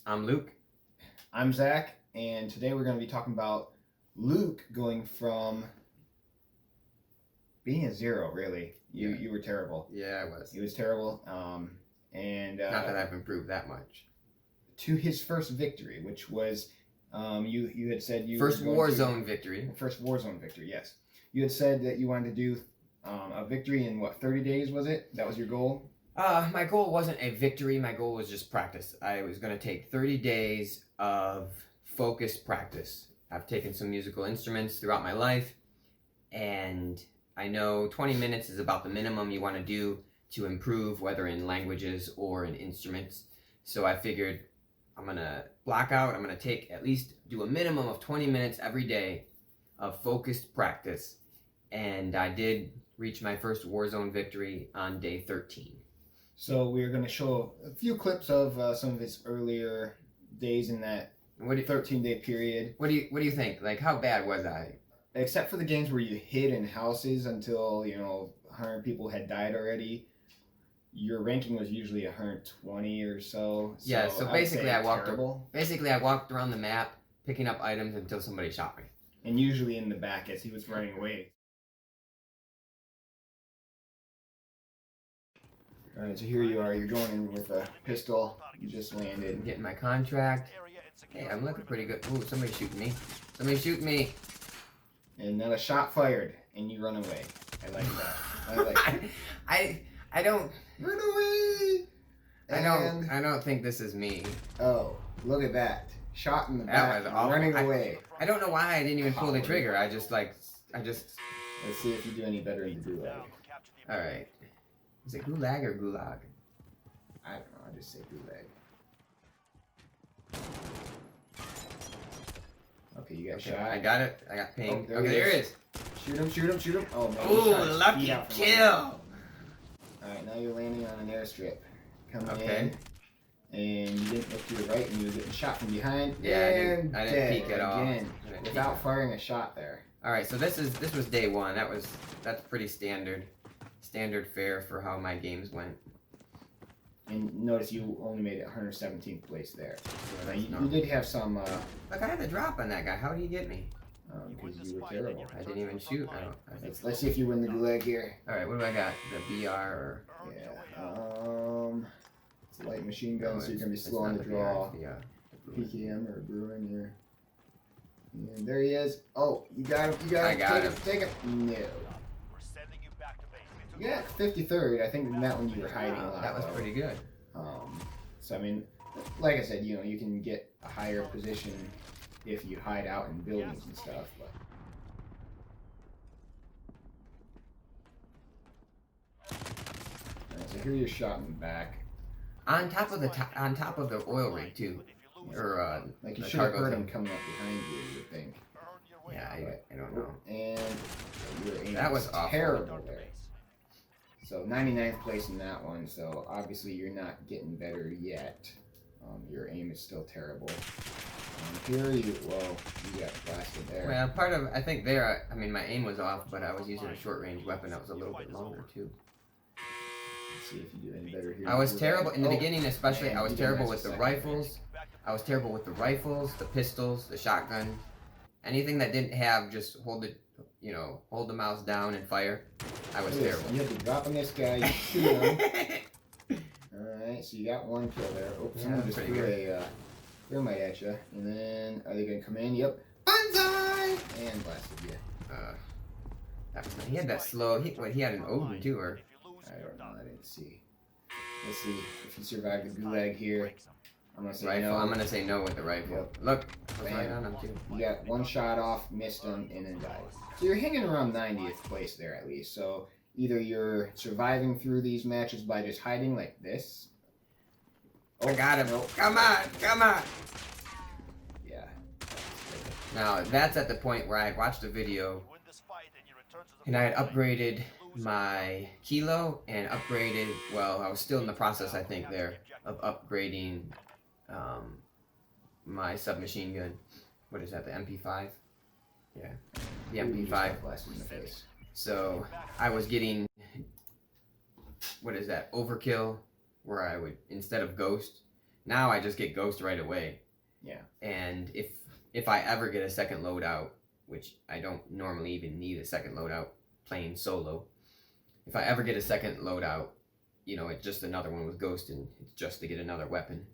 I'm Luke. I'm Zach, and today we're going to be talking about Luke going from being a zero, really. You were terrible. Yeah, I was. He was terrible. And Not that I've improved that much. To his first victory, which was you had said you First were going Warzone victory. First Warzone victory, yes. You had said that you wanted to do a victory in 30 days, was it? That was your goal? My goal wasn't a victory. My goal was just practice. I was going to take 30 days of focused practice. I've taken some musical instruments throughout my life, and I know 20 minutes is about the minimum you want to do to improve, whether in languages or in instruments. So I figured I'm going to block out, I'm going to do a minimum of 20 minutes every day of focused practice. And I did reach my first Warzone victory on day 13. So we're going to show a few clips of some of his earlier days in that 13-day period. What do you think? Like, how bad was I? Except for the games where you hid in houses until 100 people had died already, your ranking was usually 120 or so. Yeah. So basically, I walked around the map picking up items until somebody shot me. And usually in the back as he was running away. Alright, so here you are. You're going in with a pistol. You just landed. I'm getting my contract. Hey, I'm looking pretty good. Ooh, somebody's shooting me. Somebody's shooting me. And then a shot fired, and you run away. I like that. I like that. I don't Run away! I don't think this is me. Oh, look at that. Shot in the That back, was awful. running away. I don't know why I didn't even pull the trigger. I just... Let's see if you do any better in the gulag. Alright. Is it gulag or gulag? I don't know, I'll just say gulag. Okay, you got shot. I got it. I got pinged. Oh, okay, there it is. Shoot him. Oh, man. Ooh, lucky kill. Alright, now you're landing on an airstrip. Coming in. And you didn't look to your right and you were getting shot from behind. Yeah, I didn't peek at all. Again, without firing a shot there. Alright, so this was day one. That's pretty standard fare for how my games went. And notice you only made it 117th place there. So you did have some... Look, I had the drop on that guy. How did he get me? Because you were terrible. I didn't even shoot. Let's see if you win the gulag here. Alright, what do I got? The BR or... Yeah, it's a light machine gun, so you're going to be slow on the draw. PKM or Bruin here. And there he is. Oh, you got him. I got him. Take him. No. Yeah, 53rd. I think in that one you were hiding a lot. That was pretty good. So I mean, like I said, you can get a higher position if you hide out in buildings and stuff. But alright, so here you're shot in the back. On top of the oil rig too, or like you should have heard him coming up behind you. You would think. Yeah, I don't know. And that was awful. Terrible there. So 99th place in that one, so obviously you're not getting better yet. Your aim is still terrible. Here you got blasted there. Well, I mean, my aim was off, but I was using a short-range weapon that was a little bit longer, too. Let's see if you do any better here. I was terrible, in the beginning especially, I was terrible with the rifles. I was terrible with the rifles, the pistols, the shotgun. Anything that didn't have just hold the mouse down and fire. I was terrible. You have to drop on this guy, you shoot him. Alright, so you got one kill there. Oops, someone just threw a thermite at you. And then, are they going to come in? Yep. Banzai! And blasted you. He had that slow, he had an Odin too, or? I don't know, I didn't see. Let's see if you survive the gulag here. I'm going to say rifle. no. I'm going to say no with the rifle. Yep. Look, I was right on him too. You got one shot off, missed him, and then died. So you're hanging around 90th place there at least. So either you're surviving through these matches by just hiding like this. Oh, I got him. Nope. Come on. Yeah. Now, that's at the point where I had watched a video and I had upgraded my kilo and upgraded, well, I was still in the process, I think, there, of upgrading my submachine gun. What is that, the MP5? Yeah, the MP5. So I was getting, what is that, overkill, where I would, instead of ghost, now I just get ghost right away. Yeah. And if I ever get a second loadout, which I don't normally even need a second loadout playing solo, if I ever get a second loadout, you know, it's just another one with ghost, and it's just to get another weapon.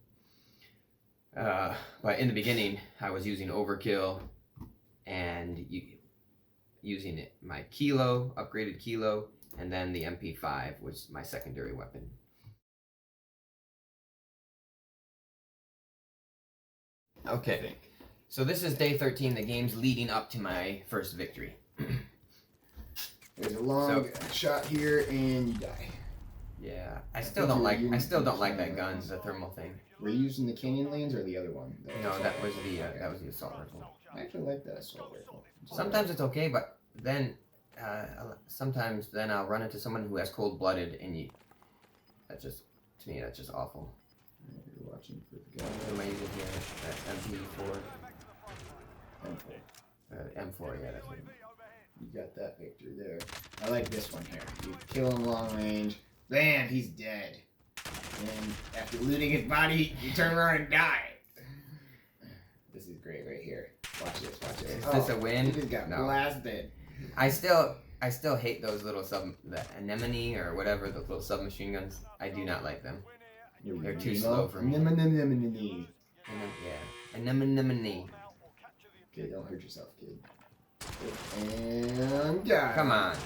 But in the beginning, I was using overkill and using my kilo, upgraded kilo, and then the MP5 was my secondary weapon. Okay, so this is day 13, the game's leading up to my first victory. There's a long shot here, and you die. Yeah, I still don't like that gun, the thermal thing. Were you using the Canyon Lanes or the other one? No, that was the assault rifle. I actually like that assault rifle. Sometimes it's okay, but then sometimes then I'll run into someone who has cold-blooded, and to me that's just awful. You're watching for the guy. What am I using here? MP4. M4, yeah, that's what you got that victory there. I like this one here. You kill him long range. Bam, he's dead. And after looting his body, you turn around and die. This is great right here. Watch this, watch this. Is this a win? He just got blasted. I still hate those little the anemone or whatever, those little submachine guns. I do not like them. They're too slow for me. Anemone. Yeah, anemone. Okay, don't hurt yourself, kid. And die. Come on.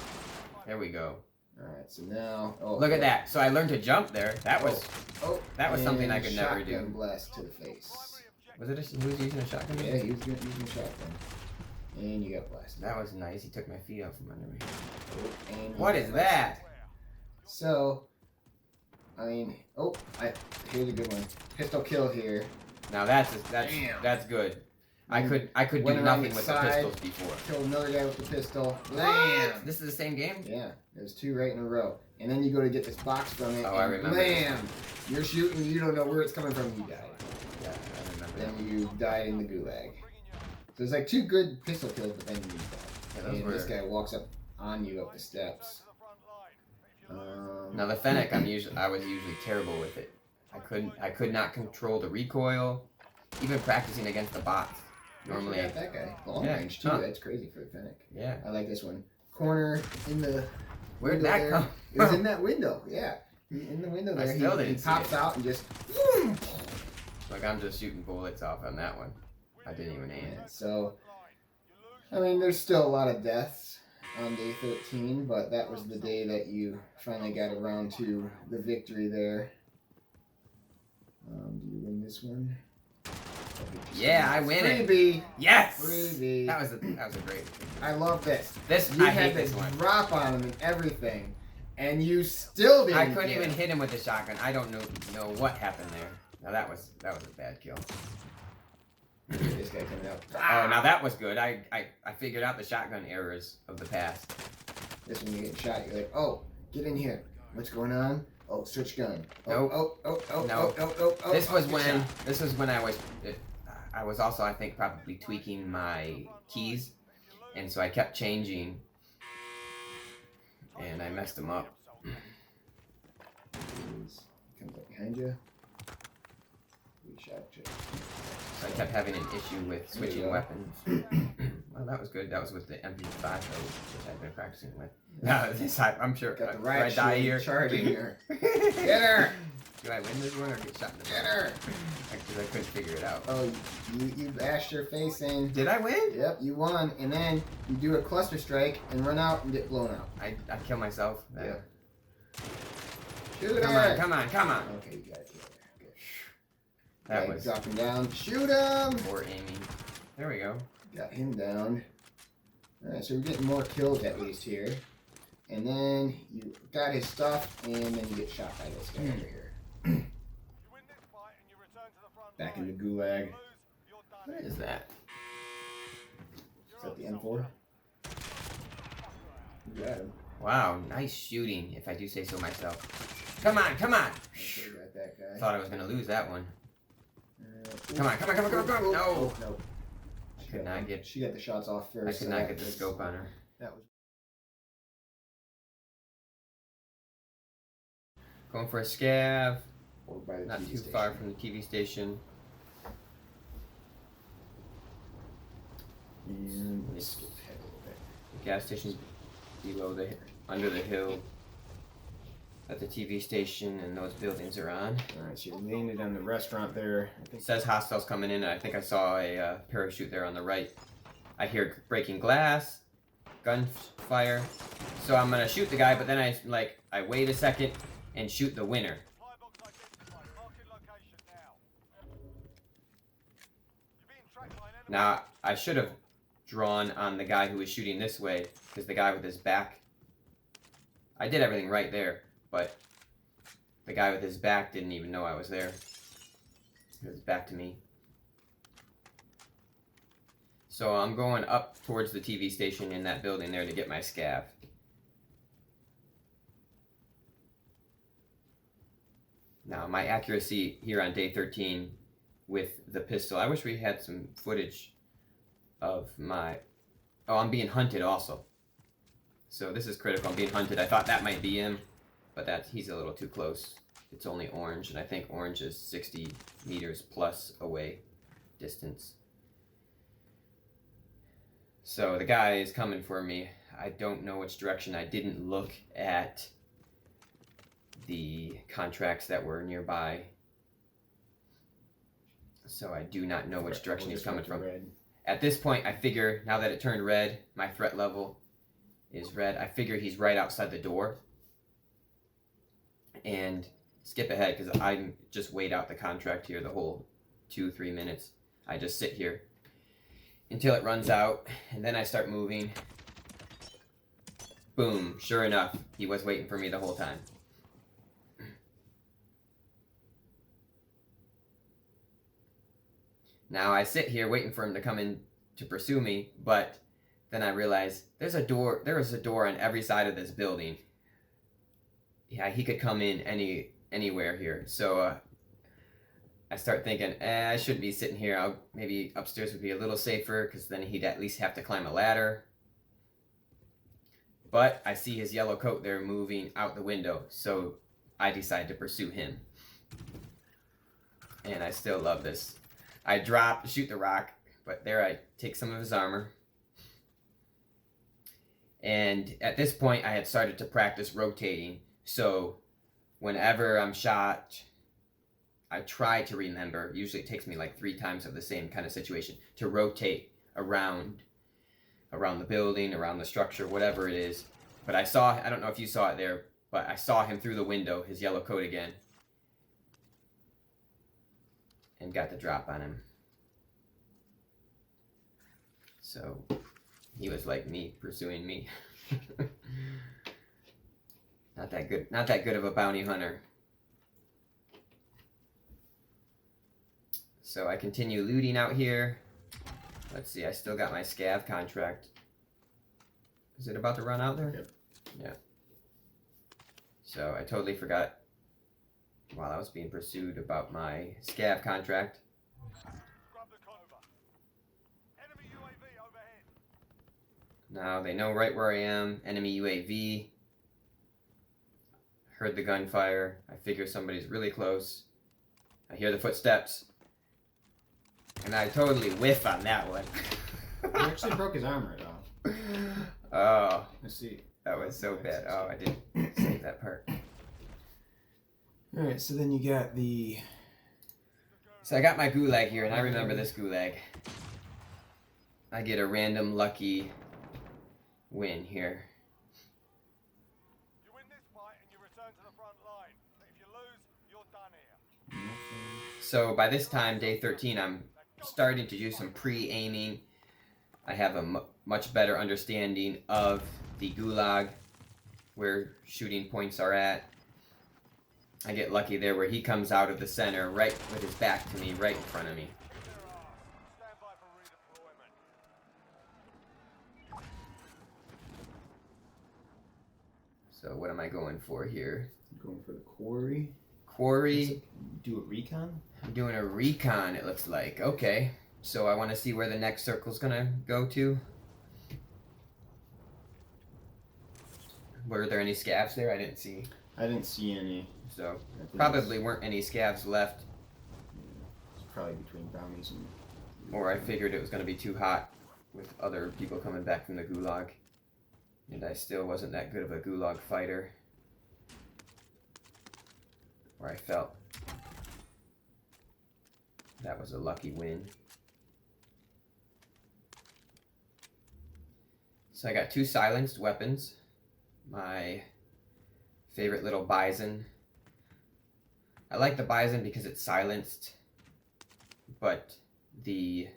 There we go. Alright, so now... Look at that. So I learned to jump there. That was something I could never do. Blast to the face. Was it he was using a shotgun? Yeah, he was using a shotgun. And you got blasted. That was nice. He took my feet out from under me. And what is that? So, I mean, here's a good one. Pistol kill here. Now that's good. I could do nothing with the pistols before. Killed another guy with the pistol. Blam! This is the same game? Yeah, there's two right in a row. And then you go to get this box from it. Oh, I remember. Blam! You're shooting, you don't know where it's coming from, you died. Yeah, I remember. Then you died in the gulag. So it's like two good pistol kills, but then you die. Yeah, and this guy walks up on you up the steps. Now the Fennec, I was usually terrible with it. I could not control the recoil, even practicing against the bots. Normally, I got that guy. Long range too. That's crazy for the Fennec. Yeah. I like this one. Corner in the. Where'd that come? It was in that window. Yeah. In the window there. He pops out and just. Like I'm just shooting bullets off on that one. I didn't even aim. Yeah, so, I mean, there's still a lot of deaths on day 13, but that was the day that you finally got around to the victory there. Do you win this one? Yeah, I win it. Freebie. Yes. Freebie. That was a great. I love this. I hate this one. Drop on him and everything, and you still didn't. I couldn't even hit him with the shotgun. I don't know what happened there. Now that was a bad kill. This guy coming out. Oh, now that was good. I figured out the shotgun errors of the past. This one you get shot, you're like, oh, get in here. What's going on? Oh, switch gun. Nope. Oh. This was when I was also, I think, probably tweaking my keys, and so I kept changing, and I messed them up. Comes up behind you. So I kept having an issue with switching weapons. Well, that was good. That was with the MP5, which I've been practicing with. No, I'm sure. Got the right die here. Charging her. Get her! Do I win this one or get shot in the Get her! Because I couldn't figure it out. Oh, you bashed your face in. Did I win? Yep, you won. And then you do a cluster strike and run out and get blown out. I kill myself. Yeah. Shoot her! Come on. Okay, you got it. Good. That was dropping down. Shoot him! Poor aiming. There we go. Got him down. Alright, so we're getting more kills at least here. And then you got his stuff, and then you get shot by this guy over here. Back in the gulag. What is that? Is that the M4? You got him. Wow, nice shooting, if I do say so myself. Come on! Okay, got that guy. Thought I was going to lose that one. Come on. No! She got the shots off first. I could not get the scope on her. That was going for a scav. Or by the Not TV too station. far from the TV station. And let's skip ahead a little bit. The gas station's under the hill that the TV station and those buildings are on. Alright, so you landed on the restaurant there. It says hostiles coming in, and I think I saw a parachute there on the right. I hear breaking glass, gunfire. So I'm gonna shoot the guy, but then I wait a second and shoot the winner. Now, I should have drawn on the guy who was shooting this way, because the guy with his back... I did everything right there, but the guy with his back didn't even know I was there. He was back to me. So I'm going up towards the TV station in that building there to get my scav. Now, my accuracy here on day 13 with the pistol, I wish we had some footage of my... Oh, I'm being hunted also. So this is critical, I'm being hunted. I thought that might be him, but he's a little too close. It's only orange, and I think orange is 60 meters plus away distance. So the guy is coming for me. I don't know which direction. I didn't look at the contracts that were nearby. So I do not know which direction he's coming from. Red. At this point, I figure, now that it turned red, my threat level is red. I figure he's right outside the door. And skip ahead, because I just wait out the contract here the whole 2-3 minutes. I just sit here until it runs out, and then I start moving. Boom, sure enough, he was waiting for me the whole time. Now I sit here waiting for him to come in to pursue me, but then I realize there is a door on every side of this building. Yeah, he could come in anywhere here. So I start thinking, I shouldn't be sitting here. Maybe upstairs would be a little safer, because then he'd at least have to climb a ladder. But I see his yellow coat there moving out the window, so I decide to pursue him. And I still love this. I shoot the rock, but there I take some of his armor. And at this point, I had started to practice rotating. So whenever I'm shot, I try to remember, usually it takes me like 3 times of the same kind of situation, to rotate around the building, around the structure, whatever it is. But I don't know if you saw it there, but I saw him through the window, his yellow coat again, and got the drop on him. So he was like me, pursuing me. Not that good of a bounty hunter. So I continue looting out here. Let's see, I still got my scav contract. Is it about to run out there? Yep. Yeah. So I totally forgot while I was being pursued about my scav contract. Now they know right where I am. Enemy UAV. Heard the gunfire. I figure somebody's really close. I hear the footsteps. And I totally whiff on that one. You actually broke his armor though. Oh. Let's see. That was so bad. Oh, I didn't save that part. Alright, so then you got the... So I got my gulag here, and I remember this gulag. I get a random lucky win here. You win this fight and you return to the front line. But if you lose, you're done here. So by this time, day 13, I'm starting to do some pre-aiming. I have a much better understanding of the gulag, where shooting points are at. I get lucky there where he comes out of the center, right with his back to me, right in front of me. Stand by for redeployment. So what am I going for here? Going for the quarry. Quarry. Do a recon? I'm doing a recon, it looks like. Okay. So I want to see where the next circle's gonna go to. Were there any scavs there? I didn't see. I didn't see any. So I think probably weren't any scavs left, it's probably between bounties and. or I figured it was going to be too hot with other people coming back from the gulag, and I still wasn't that good of a gulag fighter, or I felt that was a lucky win. So I got 2 silenced weapons, my favorite little Bison. I like the Bison because it's silenced, but the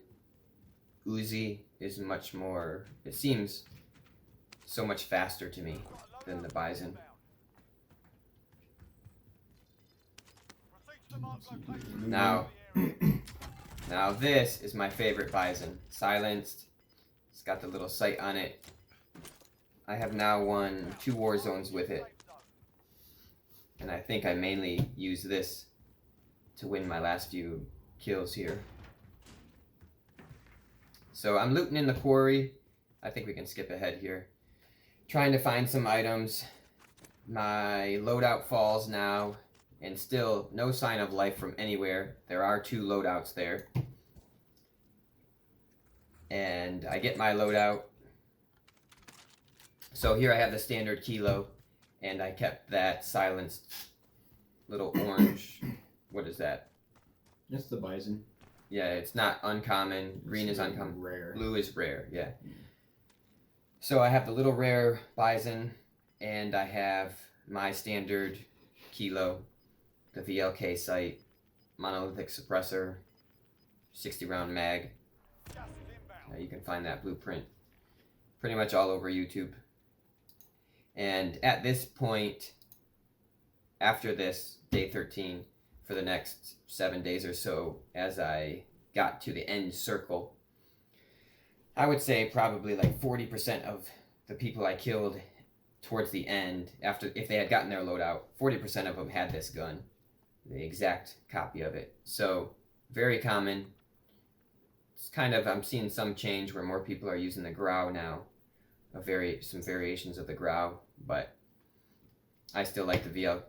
Uzi is much more, it seems so much faster to me than the Bison. Now this is my favorite Bison. Silenced, it's got the little sight on it. I have now won 2 Warzones with it, and I think I mainly use this to win my last few kills here. So I'm looting in the quarry. I think we can skip ahead here. Trying to find some items. My loadout falls now, and still no sign of life from anywhere. There are 2 loadouts there. And I get my loadout. So here I have the standard kilo, and I kept that silenced little orange. What is that? That's the Bison. Yeah, it's not uncommon. Green is uncommon. Rare. Blue is rare, yeah. So I have the little rare Bison, and I have my standard kilo, the VLK sight, monolithic suppressor, 60 round mag. You can find that blueprint pretty much all over YouTube. And at this point, after this, day 13, for the next 7 days or so, as I got to the end circle, I would say probably like 40% of the people I killed towards the end, after, if they had gotten their loadout, 40% of them had this gun, the exact copy of it. So very common. It's kind of, I'm seeing some change where more people are using the Grau now, some variations of the Grau, but I still like the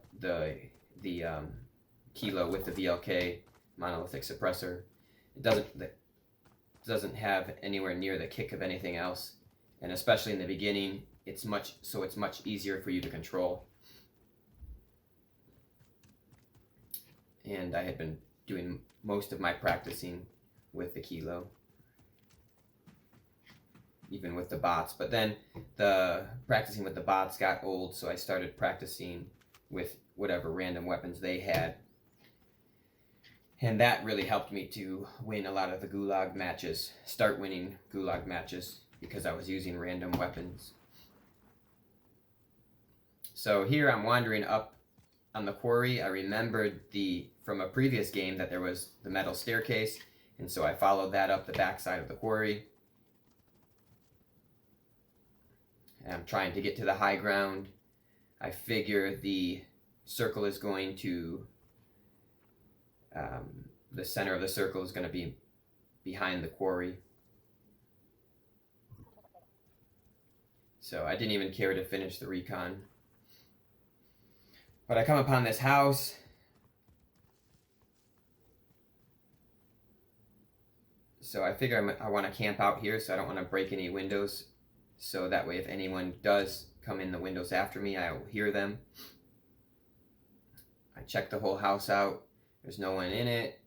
kilo with the VLK monolithic suppressor. It doesn't have anywhere near the kick of anything else, and especially in the beginning, it's much easier for you to control. And I had been doing most of my practicing with the kilo, even with the bots, but then the practicing with the bots got old, so I started practicing with whatever random weapons they had, and that really helped me to win a lot of the gulag matches, start winning gulag matches, because I was using random weapons. So here I'm wandering up on the quarry. I remembered from a previous game that there was the metal staircase, and so I followed that up the backside of the quarry. And I'm trying to get to the high ground. I figure the circle is going to, the center of the circle is going to be behind the quarry. So I didn't even care to finish the recon. But I come upon this house. So I figure I want to camp out here, so I don't want to break any windows. So that way if anyone does come in the windows after me, I will hear them. I check the whole house out. There's no one in it.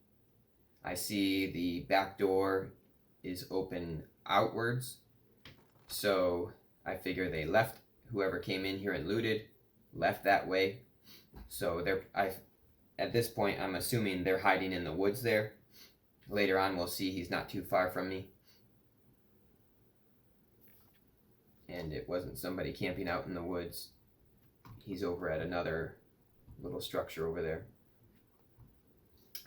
I see the back door is open outwards. So I figure they left, whoever came in here and looted, left that way. So at this point, I'm assuming they're hiding in the woods there. Later on, we'll see he's not too far from me. And it wasn't somebody camping out in the woods. He's over at another little structure over there.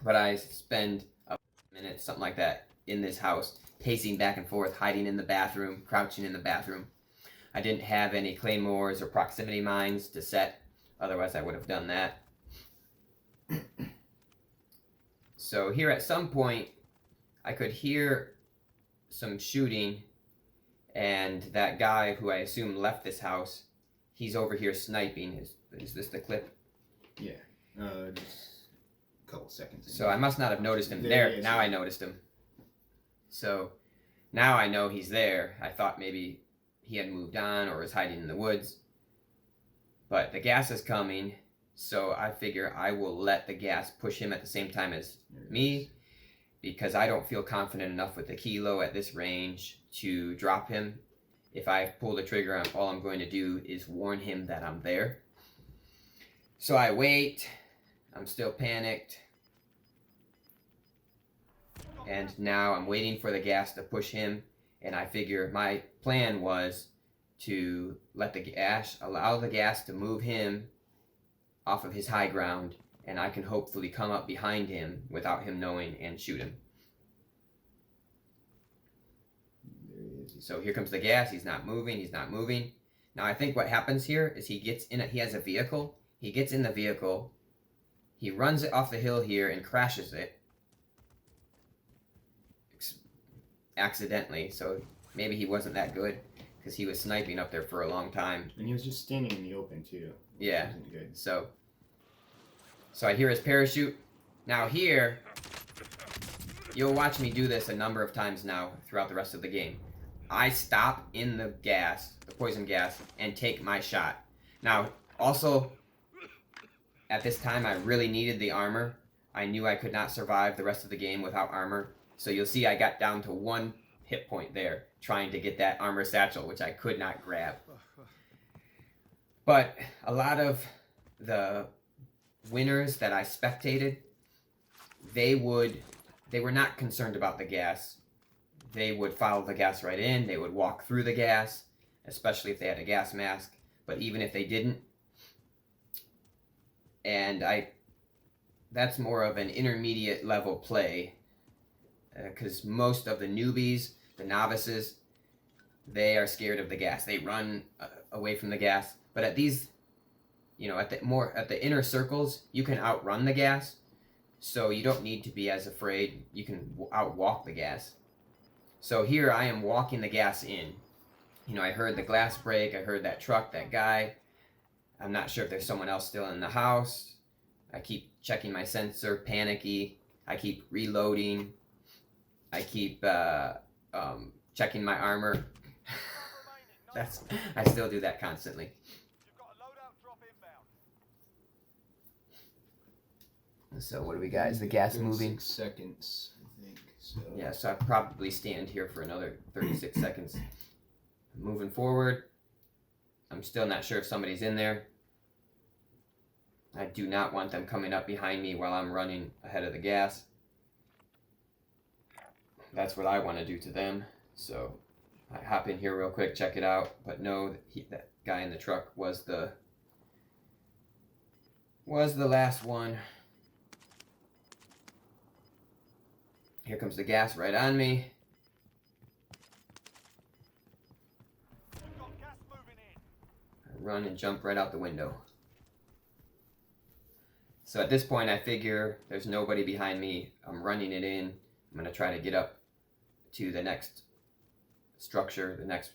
But I spend a minute, something like that, in this house, pacing back and forth, hiding in the bathroom, crouching in the bathroom. I didn't have any claymores or proximity mines to set, otherwise I would have done that. So here at some point, I could hear some shooting, and that guy who I assume left this house, he's over here sniping. Is this the clip? Yeah. Just a couple seconds. So I must not have noticed him there. Now I noticed him. So now I know he's there. I thought maybe he had moved on or was hiding in the woods. But the gas is coming, so I figure I will let the gas push him at the same time as me, because I don't feel confident enough with the kilo at this range to drop him. If I pull the trigger, all I'm going to do is warn him that I'm there. So I wait. I'm still panicked. And now I'm waiting for the gas to push him. And I figure my plan was to allow the gas to move him off of his high ground, and I can hopefully come up behind him without him knowing and shoot him. So here comes the gas. He's not moving. He's not moving. Now I think what happens here is he has a vehicle. He gets in the vehicle. He runs it off the hill here and crashes it. Accidentally, so maybe he wasn't that good because he was sniping up there for a long time. And he was just standing in the open too. Yeah. Wasn't good. So I hear his parachute. Now here, you'll watch me do this a number of times now throughout the rest of the game. I stop in the poison gas, and take my shot. Now, also, at this time, I really needed the armor. I knew I could not survive the rest of the game without armor. So you'll see I got down to 1 hit point there, trying to get that armor satchel, which I could not grab. But a lot of the winners that I spectated, they were not concerned about the gas. They would follow the gas right in. They would walk through the gas, especially if they had a gas mask. But even if they didn't, and that's more of an intermediate level play, because most of the newbies, the novices, they are scared of the gas. They run away from the gas. But at these, at the inner circles, you can outrun the gas. So you don't need to be as afraid. You can outwalk the gas. So here I am walking the gas in. I heard the glass break. I heard that truck, that guy. I'm not sure if there's someone else still in the house. I keep checking my sensor, panicky. I keep reloading. I keep checking my armor. I still do that constantly. So what do we got? Is the gas moving? 6 seconds, I think. So. Yeah, so I probably stand here for another 36 seconds. Moving forward. I'm still not sure if somebody's in there. I do not want them coming up behind me while I'm running ahead of the gas. That's what I want to do to them. So I hop in here real quick, check it out. But no, that guy in the truck was the last one. Here comes the gas right on me. I run and jump right out the window. So at this point, I figure there's nobody behind me. I'm running it in. I'm going to try to get up to the next structure, the next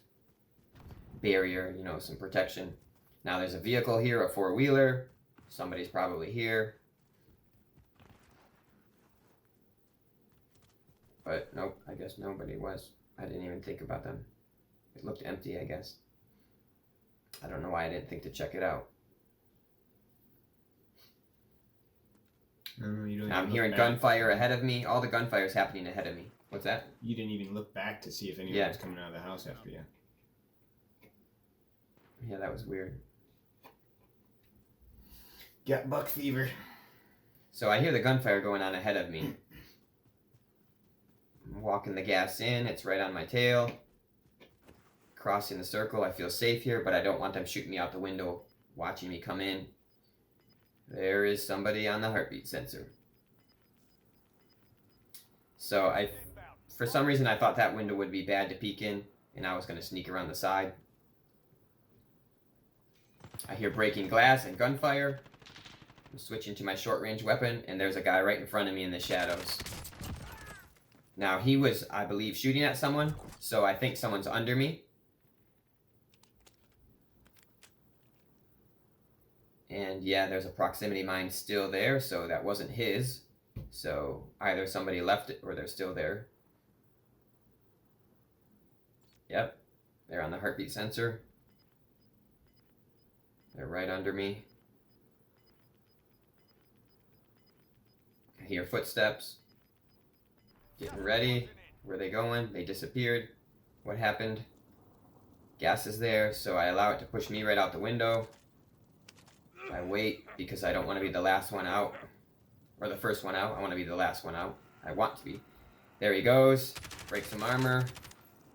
barrier, some protection. Now there's a vehicle here, a 4-wheeler. Somebody's probably here. But nope, I guess nobody was. I didn't even think about them. It looked empty, I guess. I don't know why I didn't think to check it out. I'm hearing gunfire ahead of me. All the gunfire is happening ahead of me. What's that? You didn't even look back to see if anyone was coming out of the house after you. Yeah, that was weird. Got buck fever. So I hear the gunfire going on ahead of me. I'm walking the gas in. It's right on my tail. Crossing the circle. I feel safe here, but I don't want them shooting me out the window, watching me come in. There is somebody on the heartbeat sensor. So for some reason, I thought that window would be bad to peek in, and I was going to sneak around the side. I hear breaking glass and gunfire. I'm switching to my short-range weapon, and there's a guy right in front of me in the shadows. Now, he was, I believe, shooting at someone, so I think someone's under me. And yeah, there's a proximity mine still there, so that wasn't his. So either somebody left it or they're still there. Yep, they're on the heartbeat sensor. They're right under me. I hear footsteps. Getting ready. Where are they going? They disappeared. What happened? Gas is there, so I allow it to push me right out the window. I wait because I don't want to be the last one out. Or the first one out. I want to be the last one out. I want to be. There he goes. Break some armor.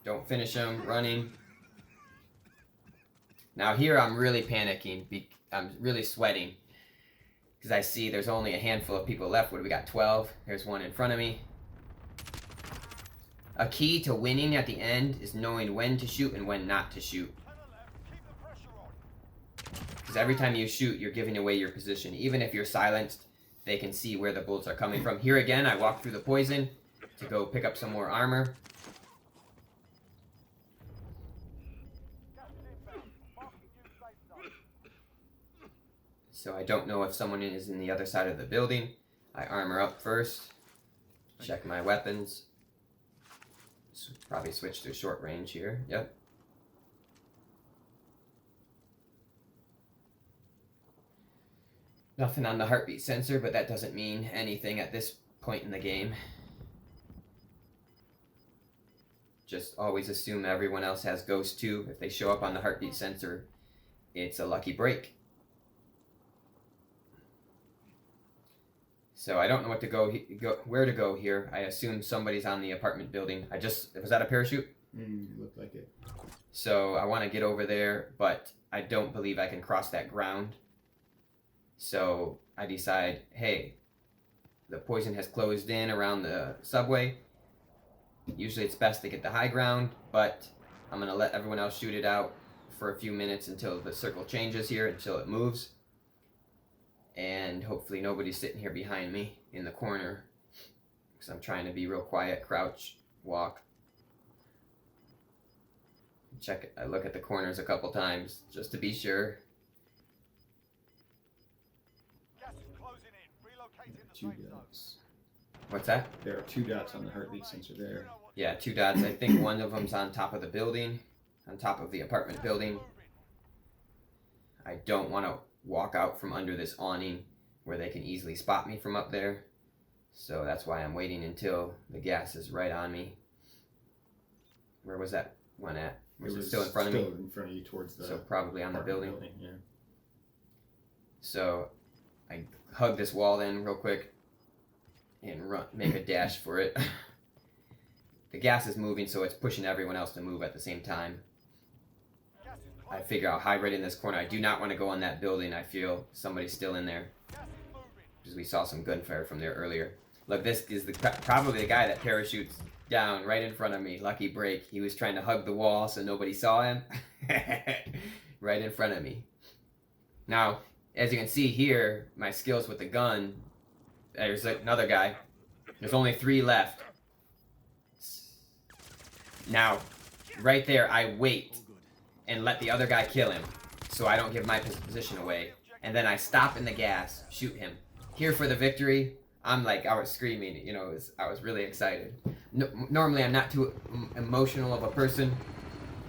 Don't finish him. Running. Now here I'm really panicking. I'm really sweating. Because I see there's only a handful of people left. What do we got? 12. There's one in front of me. A key to winning at the end is knowing when to shoot and when not to shoot. Because every time you shoot, you're giving away your position. Even if you're silenced, they can see where the bullets are coming from. Here again, I walk through the poison to go pick up some more armor. So I don't know if someone is in the other side of the building. I armor up first. Check my weapons. Probably switch to short range here. Yep. Nothing on the heartbeat sensor, but that doesn't mean anything at this point in the game. Just always assume everyone else has Ghost 2. If they show up on the heartbeat sensor, it's a lucky break. So I don't know what to where to go here. I assume somebody's on the apartment building. Was that a parachute? Looked like it. So I want to get over there, but I don't believe I can cross that ground. So I decide, hey, the poison has closed in around the subway. Usually it's best to get the high ground, but I'm going to let everyone else shoot it out for a few minutes until the circle changes here, until it moves. And hopefully nobody's sitting here behind me in the corner, because I'm trying to be real quiet, crouch, walk. I look at the corners a couple times just to be sure. Gas is closing in. Relocating the Two safe zone. dots. What's that? There are 2 dots on the heartbeat sensor there. Yeah, 2 dots. I think one of them's on top of the building, on top of the apartment building. I don't want to walk out from under this awning where they can easily spot me from up there. So that's why I'm waiting until the gas is right on me. Where was that one at? Was it still in front of me? Still in front of you towards the... So probably on the building. Yeah. So I hug this wall then real quick and make a dash for it. The gas is moving, so it's pushing everyone else to move at the same time. I figure I'll hide right in this corner. I do not want to go on that building. I feel somebody's still in there. Because we saw some gunfire from there earlier. Look, this is probably the guy that parachutes down right in front of me. Lucky break. He was trying to hug the wall so nobody saw him. Right in front of me. Now, as you can see here, my skills with the gun. There's another guy. There's only 3 left. Now, right there, I wait and let the other guy kill him so I don't give my position away. And then I stop in the gas, shoot him. Here for the victory. I was screaming, you know, I was really excited. Normally I'm not too emotional of a person,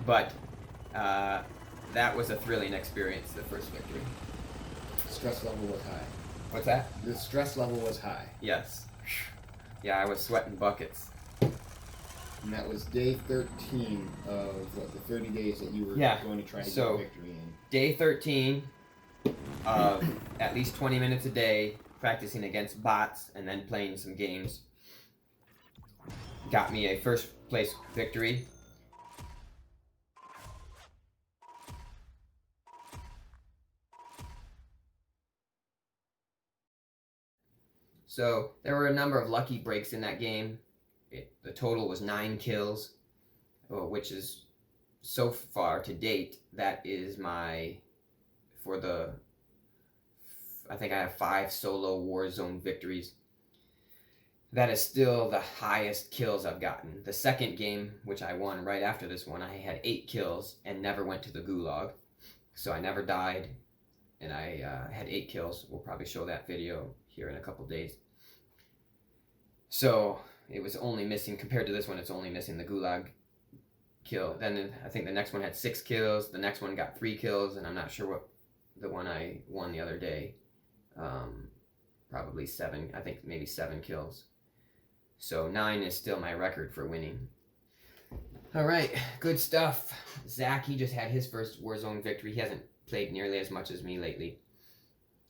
but that was a thrilling experience, the first victory. Stress level was high. What's that? The stress level was high. Yes. Yeah, I was sweating buckets. And that was day 13 of the 30 days that you were going to try to get victory in. Day 13 of at least 20 minutes a day practicing against bots and then playing some games got me a first place victory. So there were a number of lucky breaks in that game. The total was 9 kills, which is so far to date, that is I think I have 5 solo Warzone victories. That is still the highest kills I've gotten. The second game, which I won right after this one, I had 8 kills and never went to the gulag. So I never died. and I had 8 kills. We'll probably show that video here in a couple days. So it was only missing, compared to this one, it's only missing the Gulag kill. Then I think the next one had 6 kills. The next one got 3 kills, and I'm not sure what the one I won the other day. Probably 7. I think maybe 7 kills. So 9 is still my record for winning. All right, good stuff. Zach, he just had his first Warzone victory. He hasn't played nearly as much as me lately,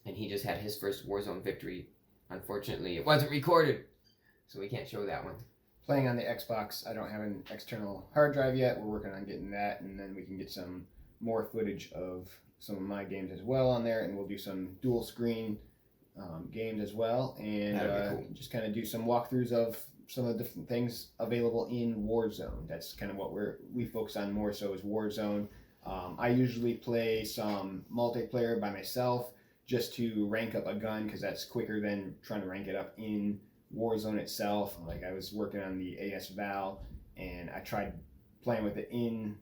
and he just had his first Warzone victory. Unfortunately, it wasn't recorded, so we can't show that one. Playing on the Xbox, I don't have an external hard drive yet. We're working on getting that, and then we can get some more footage of some of my games as well on there, and we'll do some dual screen games as well, and Cool. just kind of do some walkthroughs of some of the different things available in Warzone. That's kind of what we focus on more so is Warzone. I usually play some multiplayer by myself just to rank up a gun, because that's quicker than trying to rank it up in Warzone itself. Like I was working on the AS Val, and I tried playing with it in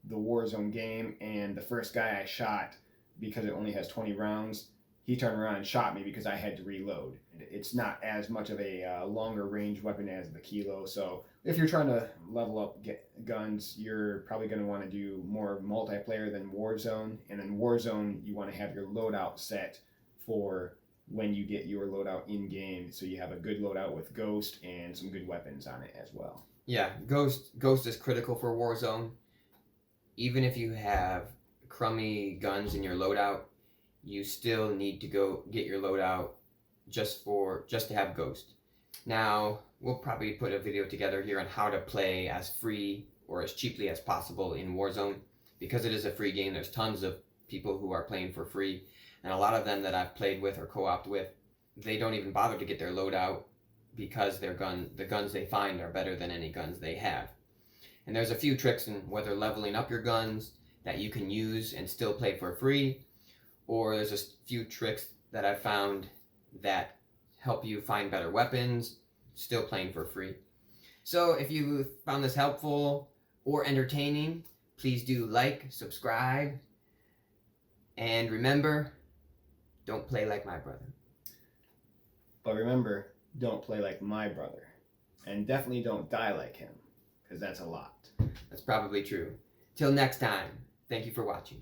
the Warzone game, and the first guy I shot, because it only has 20 rounds, he turned around and shot me because I had to reload. It's not as much of a longer range weapon as the Kilo, so if you're trying to level up guns, you're probably going to want to do more multiplayer than Warzone, and in Warzone you want to have your loadout set for when you get your loadout in-game, so you have a good loadout with Ghost and some good weapons on it as well. Yeah, Ghost is critical for Warzone. Even if you have crummy guns in your loadout, you still need to go get your loadout just to have Ghost. Now, we'll probably put a video together here on how to play as free or as cheaply as possible in Warzone. Because it is a free game, there's tons of people who are playing for free, and a lot of them that I've played with or co-opted with, they don't even bother to get their loadout because the guns they find are better than any guns they have. And there's a few tricks in whether leveling up your guns that you can use and still play for free, or there's a few tricks that I've found that help you find better weapons, still playing for free. So if you found this helpful or entertaining, please do like, subscribe, and remember, don't play like my brother. But remember, don't play like my brother. And definitely don't die like him, because that's a lot. That's probably true. Till next time, thank you for watching.